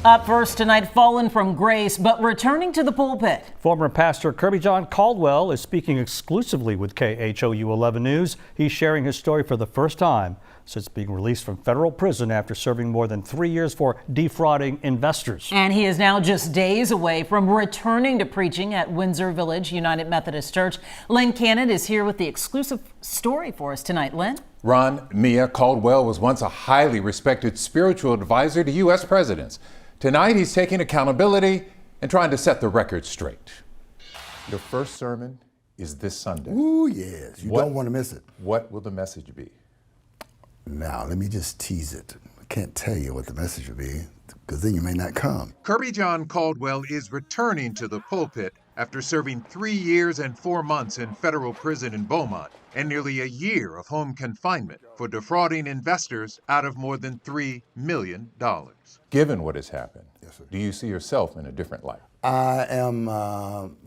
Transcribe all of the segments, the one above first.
Up first tonight, fallen from grace, but returning to the pulpit. Former pastor KirbyJon Caldwell is speaking exclusively with KHOU 11 News. He's sharing his story for the first time since being released from federal prison after serving more than 3 years for defrauding investors. And he is now just days away from returning to preaching at Windsor Village United Methodist Church. Len Cannon is here with the exclusive story for us tonight. Len? Ron, Mia, Caldwell was once a highly respected spiritual advisor to U.S. presidents. Tonight, he's taking accountability and trying to set the record straight. Your first sermon is this Sunday. Ooh, yes. You don't want to miss it. What will the message be? Now, let me just tease it. I can't tell you what the message will be, because then you may not come. KirbyJon Caldwell is returning to the pulpit after serving 3 years and 4 months in federal prison in Beaumont and nearly a year of home confinement for defrauding investors out of more than $3 million. Given what has happened, Yes, sir. do you see yourself in a different light? I am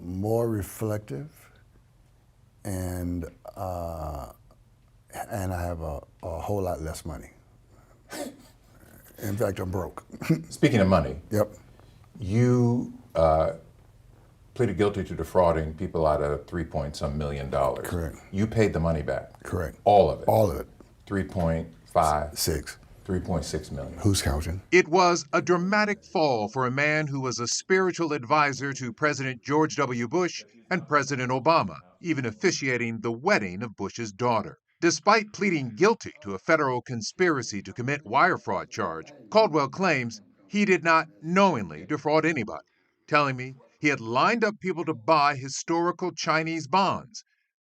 more reflective, and I have a whole lot less money. In fact, I'm broke. Speaking of money, Yep. you pleaded guilty to defrauding people out of $3 million. Correct. You paid the money back. Correct. All of it. All of it. 3.5, 6. 3.6 million. Who's counting? It was a dramatic fall for a man who was a spiritual advisor to President George W. Bush and President Obama, even officiating the wedding of Bush's daughter. Despite pleading guilty to a federal conspiracy to commit wire fraud charge, Caldwell claims he did not knowingly defraud anybody, telling me he had lined up people to buy historical Chinese bonds.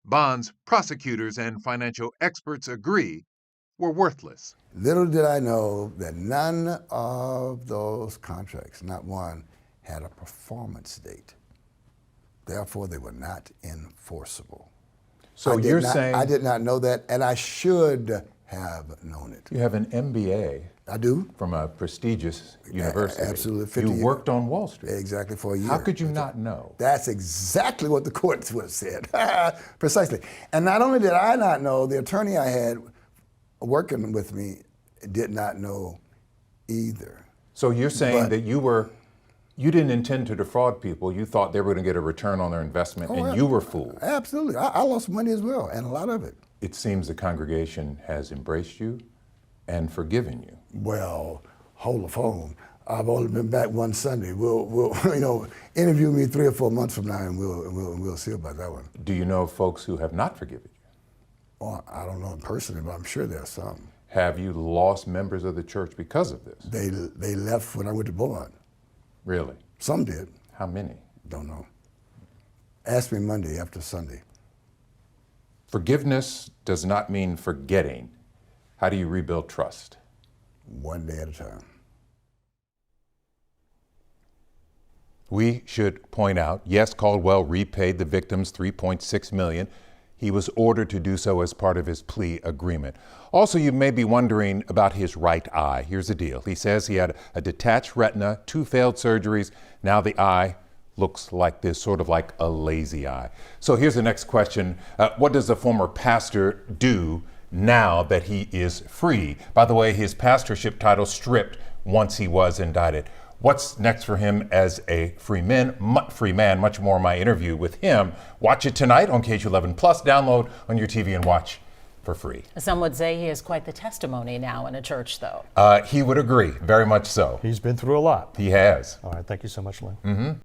Bonds prosecutors and financial experts agree were worthless. Little did I know that none of those contracts, not one, had a performance date. Therefore, they were not enforceable. So you're saying I did not know that, and I should have known it. you have an MBA I do. from a prestigious university. Absolutely. 50 You years. worked on Wall Street. Exactly, for a year. How could you not know? That's exactly what the court would have said. Precisely. And not only did I not know, the attorney I had working with me did not know either. So you're saying that you didn't intend to defraud people. You thought they were going to get a return on their investment, and you were fooled. Absolutely. I lost money as well, and a lot of it. It seems the congregation has embraced you and forgiven you. Well, hold the phone. I've only been back one Sunday. We'll interview me 3 or 4 months from now, and we'll see about that one. Do you know folks who have not forgiven you? Well, I don't know them personally, but I'm sure there are some. Have you lost members of the church because of this? They left when I went to Beaumont. Really? Some did. How many? Don't know. Ask me Monday after Sunday. Forgiveness does not mean forgetting. How do you rebuild trust? One day at a time. We should point out, yes, Caldwell repaid the victims $3.6 million. He was ordered to do so as part of his plea agreement. Also, you may be wondering about his right eye. Here's the deal. He says he had a detached retina, 2 failed surgeries. Now the eye looks like this, sort of like a lazy eye. So here's the next question. What does the former pastor do now that he is free? By the way, his pastorship title stripped once he was indicted. What's next for him as a free man? Much more of my interview with him. Watch it tonight on KHOU 11 Plus. Download on your TV and watch for free. Some would say he is quite the testimony now in a church, though. He would agree, very much so. He's been through a lot. He has. All right, thank you so much, Len.